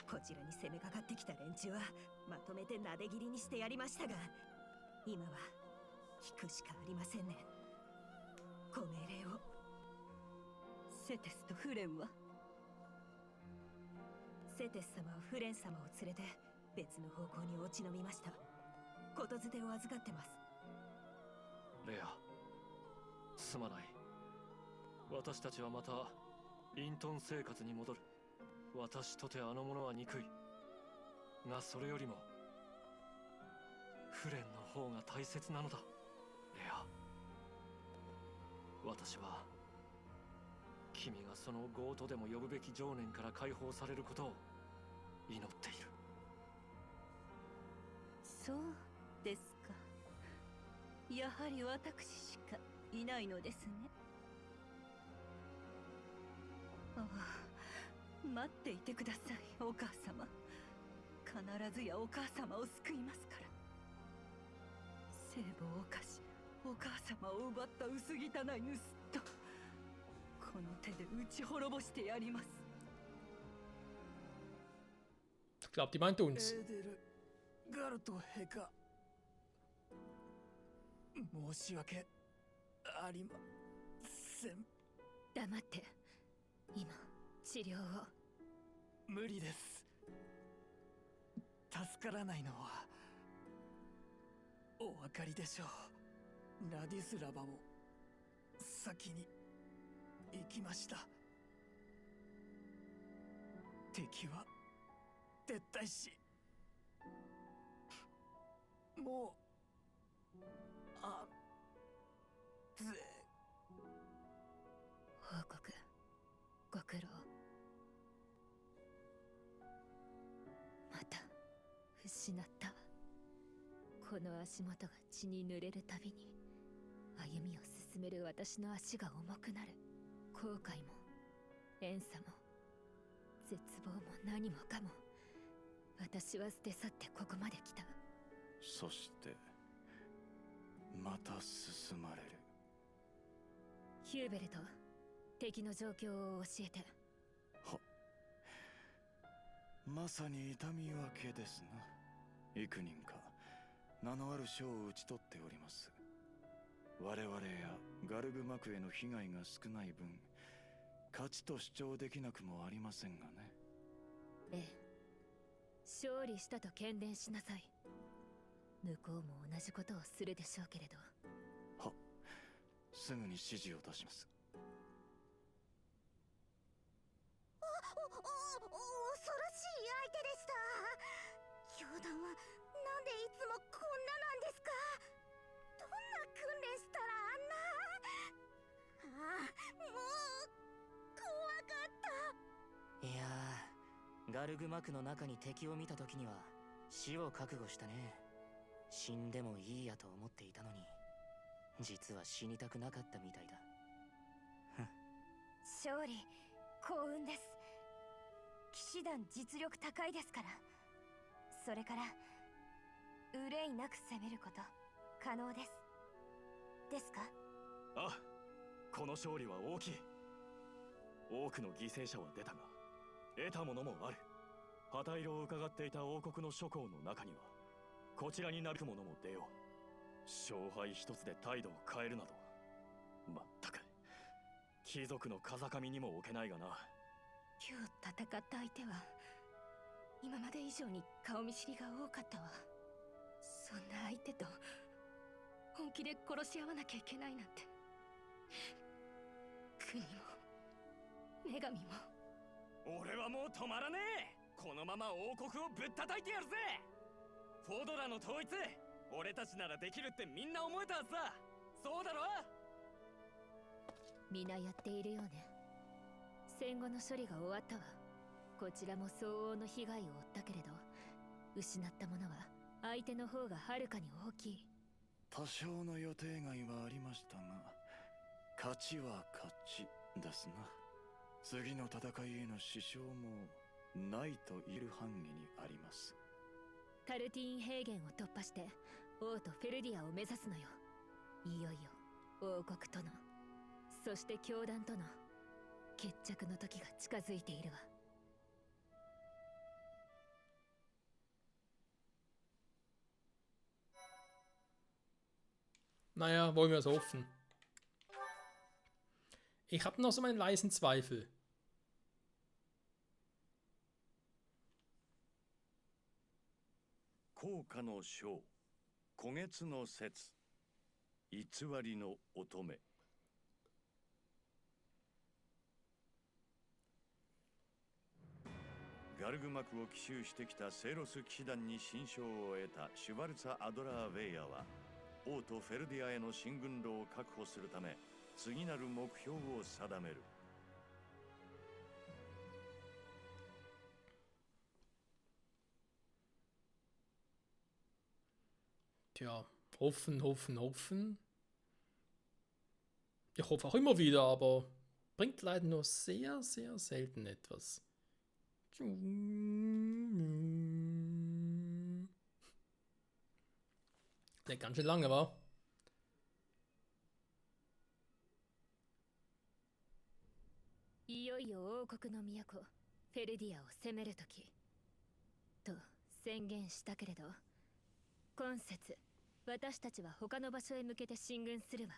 こちらに攻めかかってきた連中はまとめてなで切りにしてやりましたが、今は引くしかありませんね。ご命令を。セテスとフレンは？セテス様はフレン様を連れて別の方向に落ち延びました。ことづてを預かってます。レア、すまない。私たちはまた隠遁生活に戻る。私とてあの者は憎いが、それよりもフレンの方が大切なのだ。レア、私は君がその業とでも呼ぶべき情念から解放されることを祈っている。そうですか。やはり私しかいないのですね。ああ、待っていてください、お母様。必ずやお母様を救いますから。聖母を犯し、お母様を奪った薄汚い盗人、この手で撃ち滅ぼしてやります。Ich glaube, die meinte uns. エーデル・ガルト陛下、申し訳ありません。黙って。今治療を。無理です。助からないのはお分かりでしょう。ラディスラバも先に行きました。敵は撤退し、もう報告ご苦労。また失ったわ。この足元が血に濡れるたびに歩みを進める私の足が重くなる。後悔も怨嗟も絶望も何もかも、私は捨て去ってここまで来た。そしてまた進まれる。ヒューベルト、敵の状況を教えて。は、まさに痛み分けですな。幾人か名のある将を討ち取っております。我々やガルグマクへの被害が少ない分、勝ちと主張できなくもありませんがね。ええ、勝利したと喧伝しなさい。向こうも同じことをするでしょうけれど。は、すぐに指示を出します。恐ろしい相手でした。教団はなんでいつもこんななんですか？どんな訓練したらあんな。もう怖かった。いやー、ガルグマクの中に敵を見た時には死を覚悟したね。死んでもいいやと思っていたのに、実は死にたくなかったみたいだ。勝利、幸運です。騎士団実力高いですから。それから憂いなく攻めること可能です。ですか？ああ、この勝利は大きい。多くの犠牲者は出たが得たものもある。旗色を伺っていた王国の諸侯の中にはこちらになるものも出よう。勝敗一つで態度を変えるなど、まったく貴族の風上にも置けないがな。今日戦った相手は今まで以上に顔見知りが多かったわ。そんな相手と本気で殺し合わなきゃいけないなんて。国も女神も。俺はもう止まらねえ。このまま王国をぶったたいてやるぜ。フォドラの統一、俺たちならできるってみんな思えたはずだ。そうだろ？皆やっているようね。戦後の処理が終わったわ。こちらも相応の被害を負ったけれど、失ったものは相手の方がはるかに大きい。多少の予定外はありましたが、勝ちは勝ちですな。次の戦いへの支障もないと言える範囲にあります。タルティーン平原を突破して王とフェルディアを目指すのよ。いよいよ王国との、そして教団との決着の時が近づいているわ。Naja, wollen wir es hoffen. Ich habe noch so meinen leisen Zweifel.高価の章、古月の説、偽りの乙女。ガルグマクを奇襲してきたセイロス騎士団に新章を得たシュバルツァ・アドラー・ヴェイヤは、王とフェルディアへの進軍路を確保するため、次なる目標を定める。Tja, hoffen, hoffen, hoffen. Ich hoffe auch immer wieder, aber bringt leider nur sehr, sehr selten etwas. Der ganz schön lange war.いよいよ王国の都フェルディアを攻めるときと宣言したけれど、今節私たちは他の場所へ向けて進軍するわ。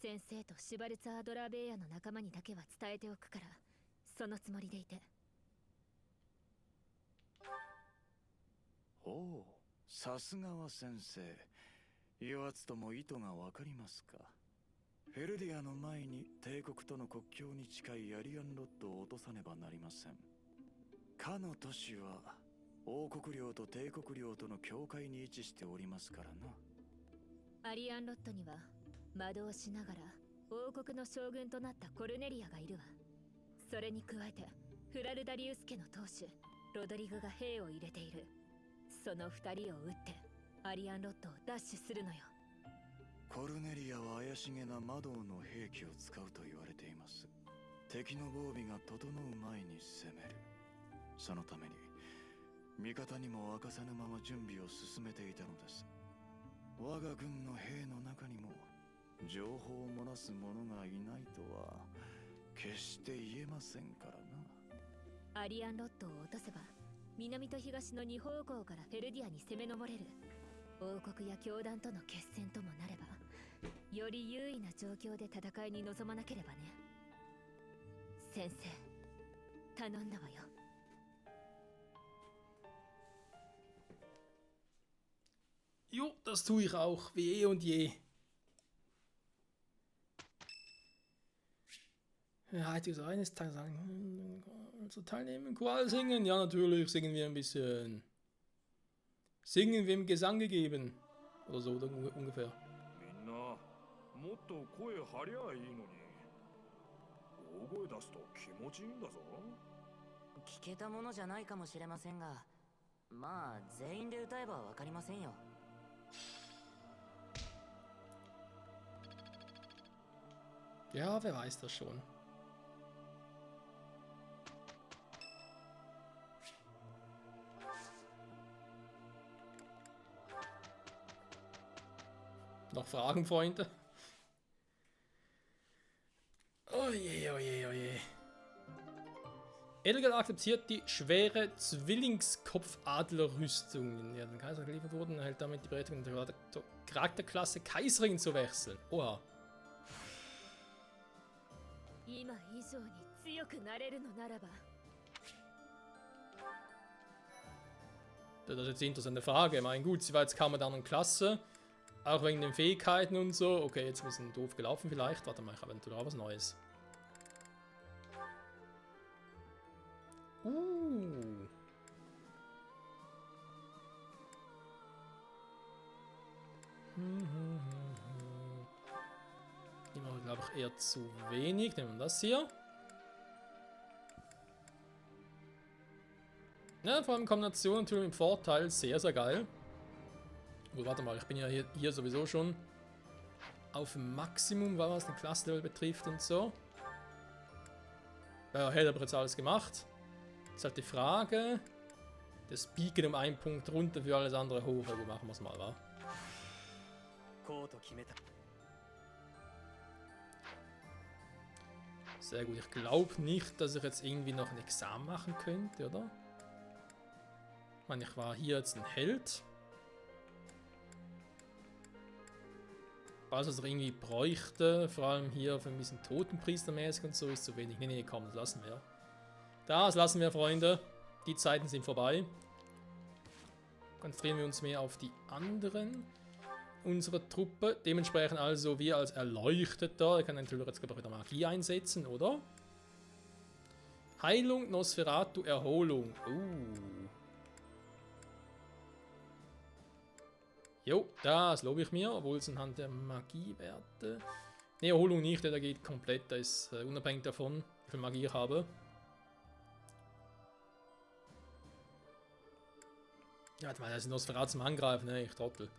先生とシュバルツァードラーベイヤの仲間にだけは伝えておくから、そのつもりでいて。おお、さすがは先生。言わずとも意図がわかりますか。フェルディアの前に帝国との国境に近いアリアンロッドを落とさねばなりません。かの都市は王国領と帝国領との境界に位置しておりますからな。アリアンロッドには魔導しながら王国の将軍となったコルネリアがいるわ。それに加えてフラルダリウス家の当主ロドリグが兵を入れている。その二人を撃ってアリアンロッドを奪取するのよ。コルネリアは怪しげな魔導の兵器を使うと言われています。敵の防備が整う前に攻める。そのために味方にも明かさぬまま準備を進めていたのです。我が軍の兵の中にも情報を漏らす者がいないとは決して言えませんからな。アリアンロッドを落とせば南と東の2方向からフェルディアに攻め上れる。王国や教団との決戦ともなればより優位な状況で戦いに臨まなければね。先生、頼んだわよ。Jo, das tue ich auch, wie eh und je. Heute so eines Tages sagen, also teilnehmen, Choral singen? Ja, natürlich singen wir ein bisschen. Singen wir im Gesang gegeben. Oder so, oder ungefähr. みんなもっと声張りゃいいのに。大声出すと気持ちいいんだぞ。聞けたものじゃないかもしれませんが、まあ全員で歌えばわかりませんよ。Ja, wer weiß das schon. Noch Fragen, Freunde? Oje, oje, oje. Edelgard akzeptiert die schwere Zwillingskopfadlerrüstung, die an den Kaiser geliefert wurden, erhält damit die Berechtigung der Charakterklasse Kaiserin zu wechseln. Oha. 今以上に強くなれるのならば。 Das ist jetzt die interessante Frage. Ich meine, gut, sie war jetzt kaum in der anderen Klasse. Auch wegen den Fähigkeiten und so. Okay, jetzt ein bisschen doof gelaufen vielleicht. Warte mal, ich habe eventuell auch was Neues. Die machen wir, glaube ich, eher zu wenig. Nehmen wir das hier. Ja, vor allem Kombination natürlich mit Vorteil. Sehr, sehr geil. Gut, warte mal, ich bin ja hier sowieso schon auf dem Maximum, was den Klassenlevel betrifft und so. Ja, hätte aber jetzt alles gemacht. Ist halt die Frage. Das Beacon um einen Punkt runter, für alles andere hoch. Also machen wir es mal, wa? Sehr gut. Ich glaube nicht, dass ich jetzt irgendwie noch ein Examen machen könnte, oder? Ich meine, ich war hier jetzt ein Held. Was es irgendwie bräuchte, vor allem hier für ein bisschen Totenpriestermäßig und so, ist zu wenig. Nee, komm, das lassen wir. Das lassen wir, Freunde. Die Zeiten sind vorbei. Konzentrieren wir uns mehr auf die anderen unserer Truppe. Dementsprechend also wir als Erleuchteter. Er kann natürlich jetzt wieder Magie einsetzen, oder? Heilung, Nosferatu, Erholung. Jo, das lobe ich mir, obwohl es anhand der Magiewerte... Ne, Erholung nicht, der geht komplett, da ist unabhängig davon, wie viel Magie ich habe. Ja, warte mal, das ist Nosferatu zum Angreifen, ne, ich Trottel.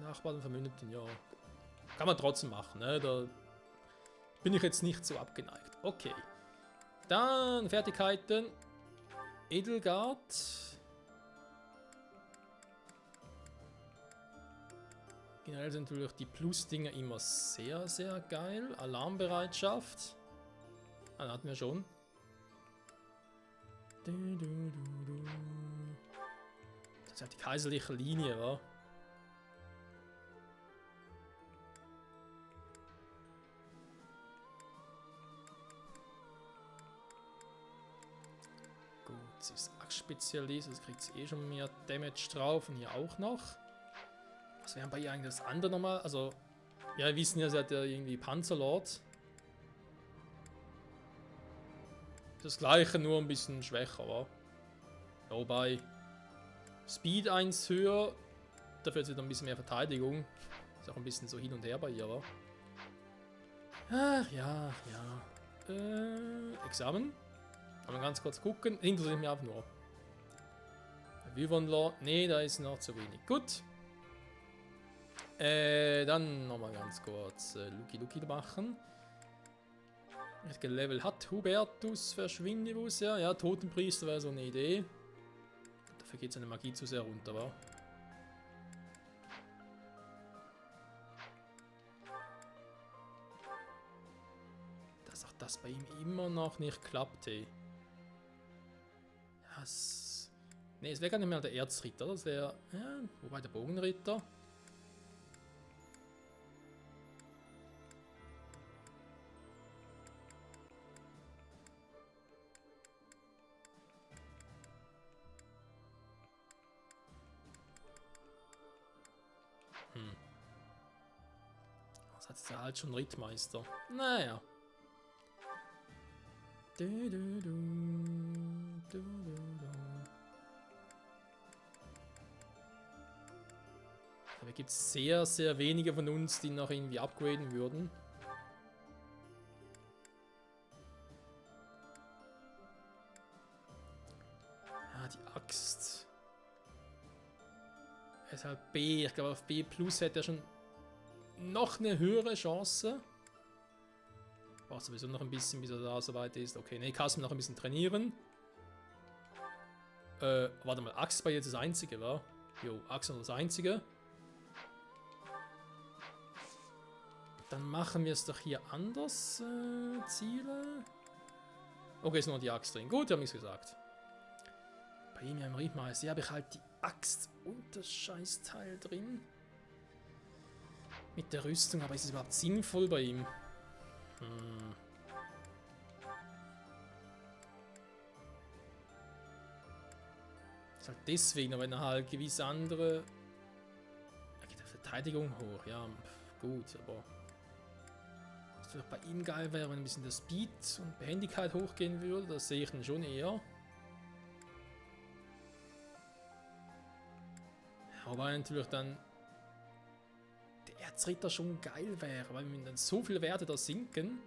Nachbarn, Verbündeten, ja. Kann man trotzdem machen, ne, da bin ich jetzt nicht so abgeneigt. Okay. Dann Fertigkeiten. Edelgard. Generell sind natürlich die Plus-Dinger immer sehr, sehr geil. Alarmbereitschaft. Ah, da hatten wir schon. Das ist ja die kaiserliche Linie, wa? Gut, sie ist Axt-Spezialist, das kriegt sie eh schon mehr Damage drauf und hier auch noch. Was wäre bei ihr eigentlich das andere nochmal? Also, ja, wir wissen ja, sie hat ja irgendwie Panzerlord. Das gleiche, nur ein bisschen schwächer, wa? Wobei Speed 1 höher, dafür hat sie dann ein bisschen mehr Verteidigung. Ist auch ein bisschen so hin und her bei ihr, wa? Ach ja, ja. Examen. Mal ganz kurz gucken. Interessiert mich einfach nur. Wyvernlaw. Nee, da ist noch zu wenig. Gut. Dann nochmal ganz kurz Luki machen. Welches Level hat Hubertus Verschwindibus? Ja, ja, Totenpriester wäre so eine Idee. Dafür geht seine Magie zu sehr runter, wa? Dass auch das bei ihm immer noch nicht klappte. Ja, ne, es wäre gar nicht mehr der Erzritter, das wäre. Ja, wobei der Bogenritter. Das hat jetzt halt schon Rittmeister. Naja. Aber gibt es sehr, sehr wenige von uns, die noch irgendwie upgraden würden. Ah, die Axt. Es ist halt B. Ich glaube, auf B Plus hätte er schon noch eine höhere Chance. Braucht sowieso noch ein bisschen, bis er da so weit ist. Okay, ne, kannst du noch ein bisschen trainieren. Warte mal, Axt war jetzt das einzige, wa? Jo, Axt war das einzige. Dann machen wir es doch hier anders. Ziele. Okay, ist nur die Axt drin. Gut, wir haben nichts gesagt. Bei ihm ja im Riedmeister, hier habe ich halt die Axt und das Scheißteil drin. Mit der Rüstung, aber ist es überhaupt sinnvoll bei ihm? Ist halt deswegen, aber wenn er halt gewisse andere... Da geht der Verteidigung hoch, ja, gut, aber... Was natürlich bei ihm geil wäre, wenn ein bisschen der Speed und Behendigkeit hochgehen würde, das sehe ich dann schon eher. Wobei natürlich dann der Erzritter schon geil wäre, weil wenn dann so viele Werte da sinken.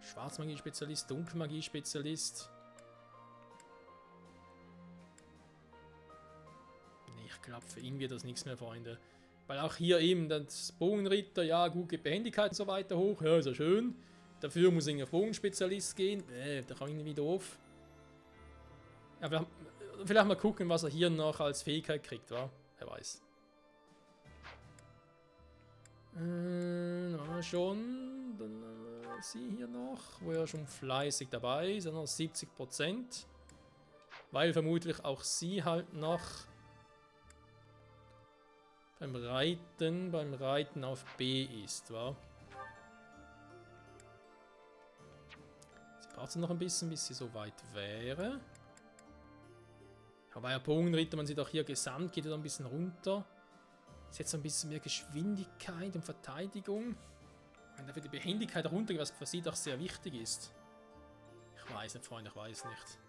Schwarzmagie-Spezialist, Dunkelmagie-Spezialist. Nee, ich glaube, für ihn wird das nichts mehr, Freunde. Weil auch hier eben das Bogenritter, ja, gute Behendigkeit und so weiter hoch, ja, ist ja schön. Dafür muss ich auf Bogenspezialist gehen, da kann ich irgendwie doof. Ja, vielleicht mal gucken, was er hier noch als Fähigkeit kriegt, wa? Wer weiß. Schon. Dann sie hier noch, wo er schon fleißig dabei ist. Noch 70%. Weil vermutlich auch sie halt noch beim Reiten auf B ist, wa? Sie braucht noch ein bisschen, bis sie so weit wäre. Aber ja, Bogenritter, man sieht auch hier, gesamt geht er ein bisschen runter. Ist jetzt so ein bisschen mehr Geschwindigkeit und Verteidigung. Wenn dafür die Behendigkeit runtergeht, was für sie doch sehr wichtig ist. Ich weiß nicht, Freunde, ich weiß nicht.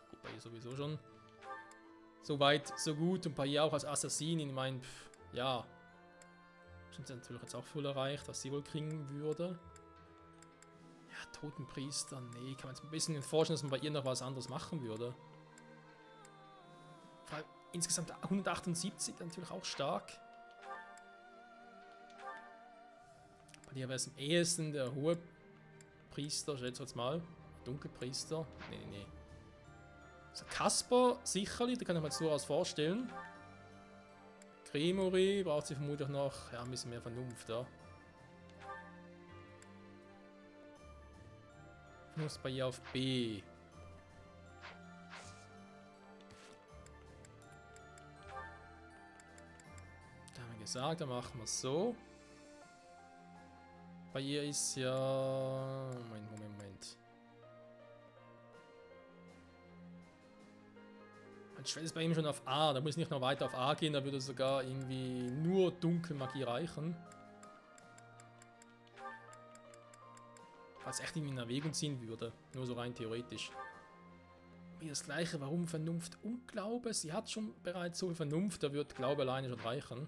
Gut, bei ihr sowieso schon. So weit, so gut. Und bei ihr auch als Assassinin, ich meine, ja. Sind sie natürlich jetzt auch voll erreicht, was sie wohl kriegen würde. Ja, Totenpriester, nee, kann man sich ein bisschen vorstellen, dass man bei ihr noch was anderes machen würde. Vor allem insgesamt 178, natürlich auch stark. Bei dir wäre es am ehesten der hohe Priester, schätze jetzt mal. Dunkelpriester. Nee. Also Kasper sicherlich, da kann ich mir jetzt durchaus vorstellen. Grimory braucht sie vermutlich noch, ja, ein bisschen mehr Vernunft da. Ich muss bei ihr auf B. Da haben wir gesagt, dann machen wir es so. Bei ihr ist ja... Moment. Mein Schwert ist bei ihm schon auf A, da muss ich nicht noch weiter auf A gehen, da würde sogar irgendwie nur Dunkelmagie reichen. Falls echt irgendwie in Erwägung ziehen würde, nur so rein theoretisch. Wie das gleiche, warum Vernunft und Glaube? Sie hat schon bereits so viel Vernunft, da wird Glaube alleine schon reichen.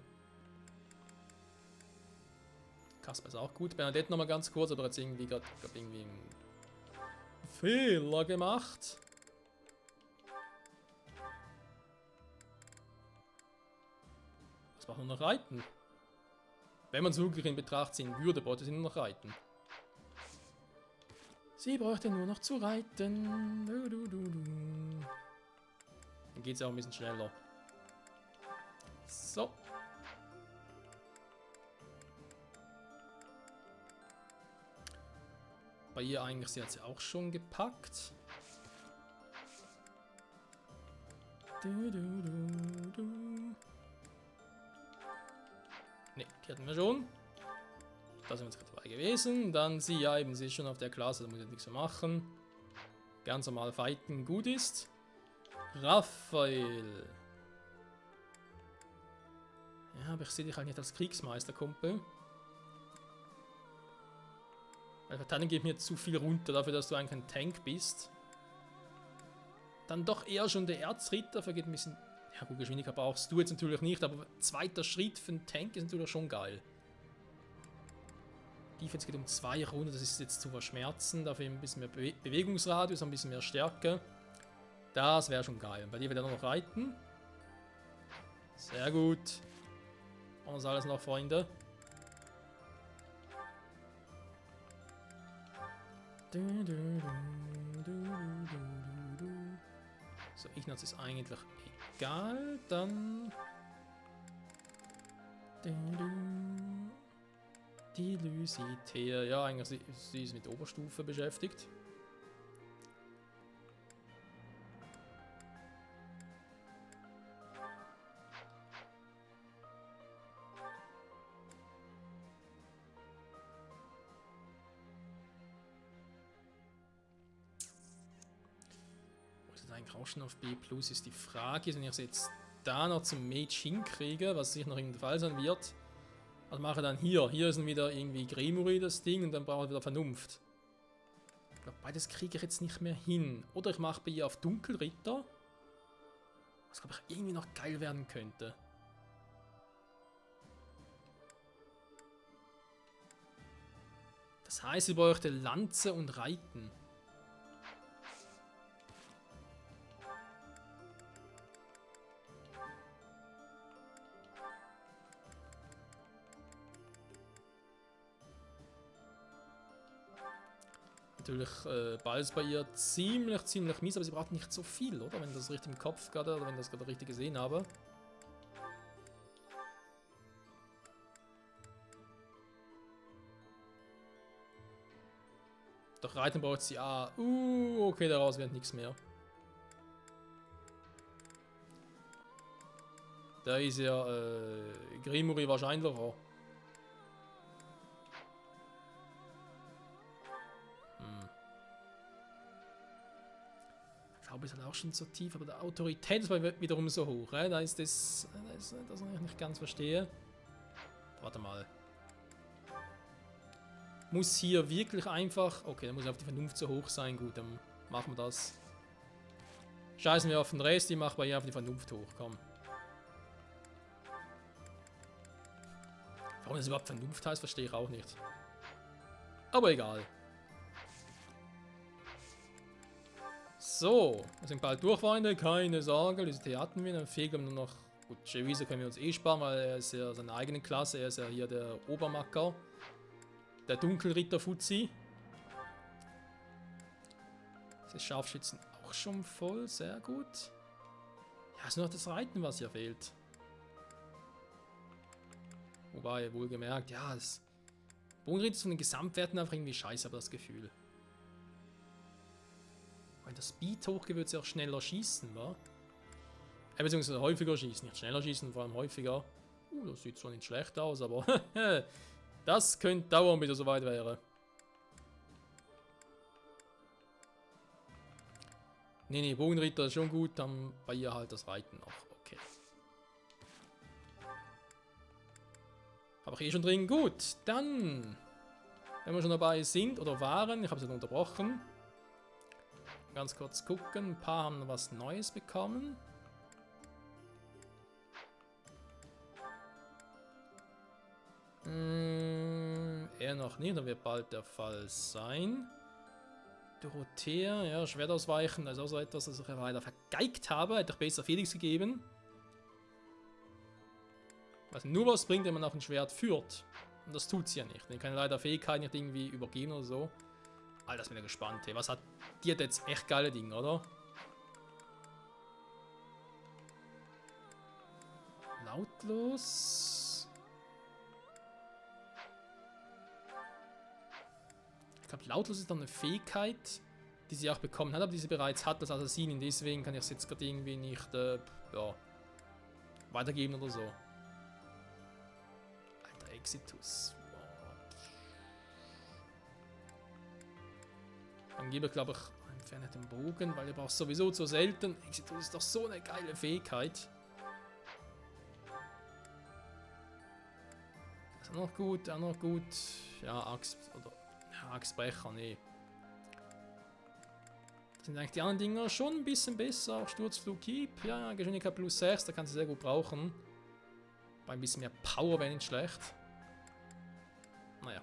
Kasper ist auch gut. Bernadette nochmal ganz kurz, aber jetzt irgendwie gerade irgendwie einen Fehler gemacht. Was braucht nur noch Reiten? Wenn man es wirklich in Betracht ziehen würde, bräuchte sie nur noch Reiten. Sie bräuchte nur noch zu reiten. Dann geht es auch ein bisschen schneller. So. Bei ihr eigentlich, sie hat sie auch schon gepackt. Ne, die hatten wir schon. Da sind wir jetzt gerade dabei gewesen. Dann sie, ja eben, sie ist schon auf der Klasse, da muss ich nichts mehr machen. Ganz normal fighten gut ist. Raphael. Ja, aber ich sehe dich halt nicht als Kriegsmeister, Kumpel. Weil Verteidigung geht mir zu viel runter, dafür, dass du eigentlich ein Tank bist. Dann doch eher schon der Erzritter, vergeht ein bisschen... Ja gut, Geschwindigkeit brauchst du jetzt natürlich nicht, aber zweiter Schritt für einen Tank ist natürlich schon geil. Defense geht um 2 Runden, das ist jetzt zu verschmerzen, dafür ein bisschen mehr Bewegungsradius, ein bisschen mehr Stärke. Das wäre schon geil. Bei dir wird er noch reiten. Sehr gut. Und das alles noch, Freunde. So, Ignaz ist eigentlich egal. Dann... Die Lysithea. Ja, eigentlich sie ist mit Oberstufe beschäftigt. Eigentlich auch schon auf B+ ist die Frage, wenn ich es jetzt da noch zum Mage hinkriege, was sicher noch in der Fall sein wird. Was mache ich dann hier? Hier ist dann wieder irgendwie Grimory das Ding und dann brauche ich wieder Vernunft. Ich glaube, beides kriege ich jetzt nicht mehr hin. Oder ich mache bei ihr auf Dunkelritter. Was glaube ich irgendwie noch geil werden könnte. Das heißt, ich bräuchte Lanze und Reiten. Natürlich Ball ist bei ihr ziemlich mies, aber sie braucht nicht so viel, oder? Wenn das richtig im Kopf gerade, oder wenn das gerade richtig gesehen habe. Doch Reiten braucht sie okay, daraus wird nichts mehr. Da ist ja Grimuri wahrscheinlich auch. Ich glaube, es ist halt auch schon so tief, aber der Autorität ist wiederum so hoch. Da ist das ich nicht ganz verstehe. Warte mal. Muss hier wirklich einfach... Okay, dann muss auf die Vernunft so hoch sein. Gut, dann machen wir das. Scheißen wir auf den Rest, die machen wir hier auf die Vernunft hoch. Komm. Warum das überhaupt Vernunft heißt, verstehe ich auch nicht. Aber egal. So, wir sind bald durch, Freunde. Keine Sorge, Lysithea hatten wir. Dann fehlt nur noch... Gut, Jeviso können wir uns eh sparen, weil er ist ja seine eigene Klasse. Er ist ja hier der Obermacker. Der Dunkelritter Fuzzi. Das Scharfschützen auch schon voll. Sehr gut. Ja, es ist nur noch das Reiten, was hier fehlt. Wobei, wohlgemerkt, ja, das Bogenritter ist von den Gesamtwerten einfach irgendwie scheiße, aber das Gefühl. Wenn das Speed hochgeht, wird sie auch schneller schießen, wa? Beziehungsweise häufiger schießen. Nicht schneller schießen, vor allem häufiger. Das sieht zwar nicht schlecht aus, aber das könnte dauern, bis er soweit wäre. Nee, Bogenritter ist schon gut, dann bei ihr halt das Reiten noch. Okay. Habe ich eh schon drin. Gut, dann, wenn wir schon dabei sind oder waren, ich habe es ja unterbrochen. Ganz kurz gucken, ein paar haben was Neues bekommen. Er noch nicht, das wird bald der Fall sein. Dorothea, ja, Schwert ausweichen, das ist auch so etwas, das ich leider vergeigt habe. Hätte ich besser Felix gegeben. Was nur was bringt, wenn man auch ein Schwert führt. Und das tut sie ja nicht. Ich kann leider Fähigkeit nicht irgendwie übergeben oder so. Alter, das bin ich gespannt. Hey. Was hat die hat jetzt echt geile Dinge, oder? Lautlos. Ich glaube, lautlos ist dann eine Fähigkeit, die sie auch bekommen hat, aber die sie bereits hat als Assassinin. Deswegen kann ich es jetzt gerade irgendwie nicht ja, weitergeben oder so. Alter, Exitus. Dann gebe ich, glaube ich, entferne den Bogen, weil ihr braucht sowieso zu selten. Exitus ist doch so eine geile Fähigkeit. Ist auch noch gut, auch noch gut. Ja, Axt oder Axtbrecher, nee. Das sind eigentlich die anderen Dinger schon ein bisschen besser. Auch Sturzflug Keep, ja, Geschwindigkeit plus 6, da kann sie sehr gut brauchen. Bei ein bisschen mehr Power wäre nicht schlecht. Naja.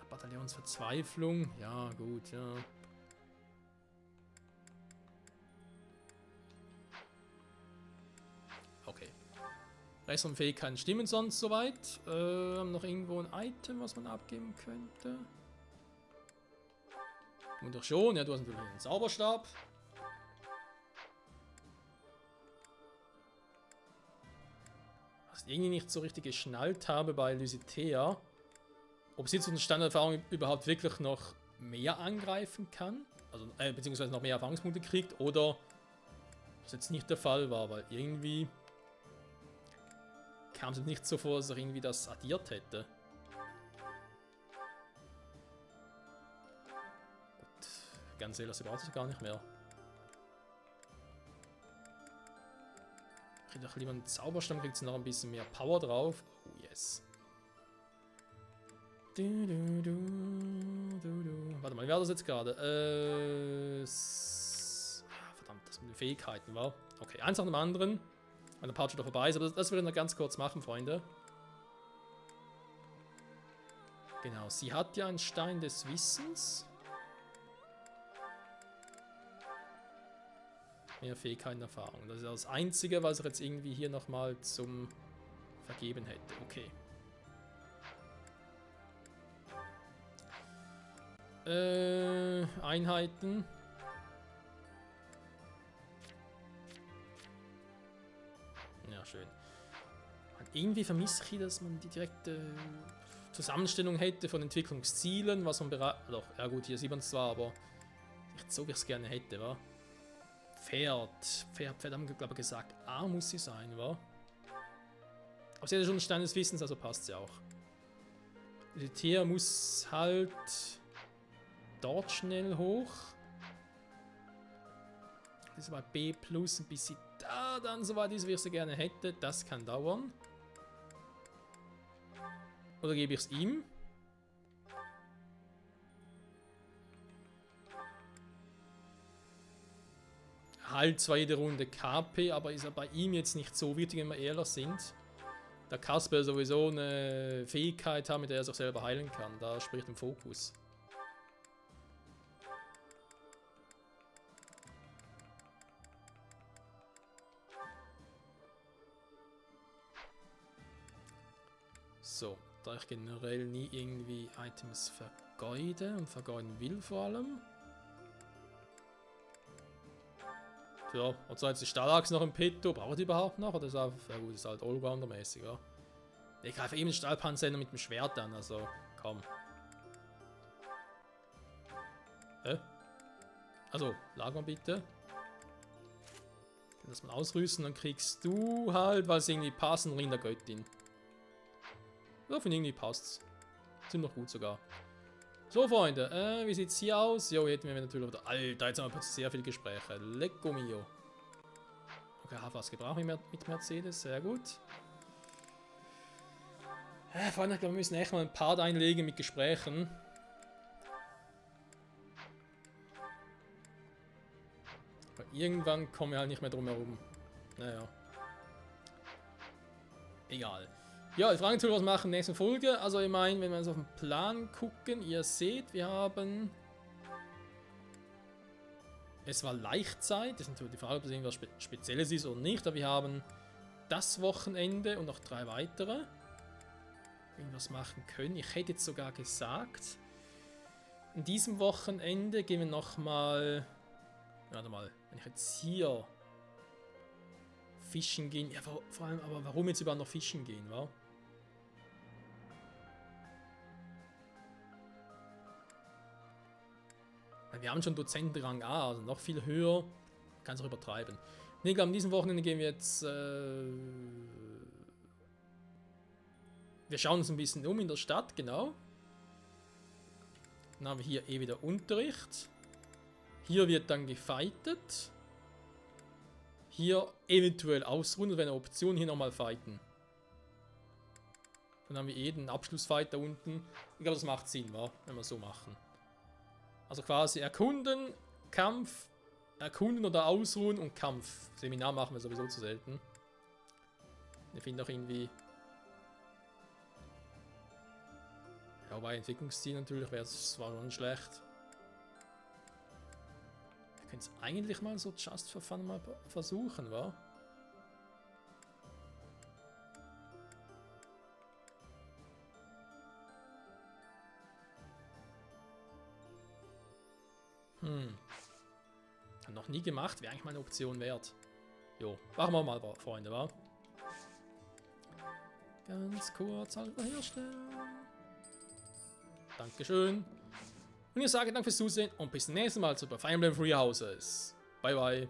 Bataillonsverzweiflung, ja gut, ja. Okay. Rest von Fähigkeiten stimmen sonst soweit. Noch irgendwo ein Item, was man abgeben könnte. Und doch schon, ja, du hast natürlich einen Zauberstab. Was ich irgendwie nicht so richtig geschnallt habe bei Lysithea, ob sie zu einer Standarderfahrung überhaupt wirklich noch mehr angreifen kann. Also, beziehungsweise noch mehr Erfahrungspunkte kriegt, oder das jetzt nicht der Fall war, weil irgendwie kam es nicht so vor, dass er irgendwie das addiert hätte. Gut, ganz ehrlich, sie braucht es gar nicht mehr. Kriegt doch lieber einen Zauberstamm, kriegt sie noch ein bisschen mehr Power drauf. Oh yes. Warte mal, wie war das jetzt gerade? Verdammt, das mit den Fähigkeiten war. Okay, eins nach dem anderen. Wenn der Part schon vorbei ist, aber das will ich noch ganz kurz machen, Freunde. Genau, sie hat ja einen Stein des Wissens. Mehr Fähigkeiten, Erfahrung. Das ist das Einzige, was ich jetzt irgendwie hier nochmal zum Vergeben hätte. Okay. Einheiten. Ja, schön. Und irgendwie vermisse ich hier, dass man die direkte Zusammenstellung hätte von Entwicklungszielen, was man bereits... Doch, ja gut, hier sieht man es zwar, aber ich nicht so, wie ich es gerne hätte, wa? Pferd haben wir, glaube ich, gesagt. A muss sie sein, wa? Aber sie hat ja schon einen Stein des Wissens, also passt sie auch. Die Tier muss halt dort schnell hoch. Das ist bei B+, und bis sie da dann so weit ist, wie ich sie gerne hätte. Das kann dauern. Oder gebe ich es ihm? Halt zwar jede Runde KP, aber ist er bei ihm jetzt nicht so wichtig, wenn wir ehrlich sind. Da Kasper sowieso eine Fähigkeit hat, mit der er sich selber heilen kann. Da spricht im Fokus. So, da ich generell nie irgendwie Items vergeude und vergeuden will vor allem. Ja, und so jetzt die Stahlachse noch im Petto. Braucht ihr überhaupt noch? Oder ist einfach, ja gut, ist halt Allrounder-mäßig, ja. Ich greife eben den Stahlpanzer mit dem Schwert an, also komm. Hä? Also, lagern bitte. Kann das mal ausrüsten, dann kriegst du halt, weil es irgendwie passen, Ring der Göttin. Ja, finde irgendwie passt's. Ziemlich gut sogar. So, Freunde, wie sieht's hier aus? Jo, hier hätten wir natürlich wieder. Alter, jetzt haben wir plötzlich sehr viele Gespräche. Lecco mio. Okay, was gebrauche ich mit Mercedes? Sehr gut. Freunde, ich glaube, wir müssen echt mal ein Part einlegen mit Gesprächen. Aber irgendwann kommen wir halt nicht mehr drum herum. Naja. Egal. Ja, die Fragen zu was machen in der nächsten Folge. Also ich meine, wenn wir uns auf den Plan gucken, ihr seht, wir haben... Es war Laichzeit, das ist natürlich die Frage, ob das irgendwas Spezielles ist oder nicht, aber wir haben das Wochenende und noch 3 weitere. Irgendwas machen können. Ich hätte jetzt sogar gesagt, an diesem Wochenende gehen wir nochmal... Warte mal, wenn ich jetzt hier fischen gehen... Ja, vor allem, aber warum jetzt überhaupt noch fischen gehen, wa? Wir haben schon Dozentenrang A, also noch viel höher. Kann es auch übertreiben. Nee, ich glaube, an diesem Wochenende gehen wir jetzt... wir schauen uns ein bisschen um in der Stadt, genau. Dann haben wir hier wieder Unterricht. Hier wird dann gefightet. Hier eventuell ausruhen, wenn eine Option, hier nochmal fighten. Dann haben wir den Abschlussfight da unten. Ich glaube, das macht Sinn, wa? Wenn wir so machen. Also quasi erkunden, Kampf, erkunden oder ausruhen und Kampf. Seminar machen wir sowieso zu selten. Ich finde auch irgendwie... Ja, bei Entwicklungsstil natürlich wäre es zwar schon schlecht. Wir können es eigentlich mal so just for fun mal versuchen, wa? Noch nie gemacht, wäre eigentlich mal eine Option wert. Jo, machen wir mal, Freunde, wa? Ganz kurz halt herstellen. Dankeschön. Und ich sage danke fürs Zusehen und bis zum nächsten Mal zu Fire Emblem Three Houses. Bye bye.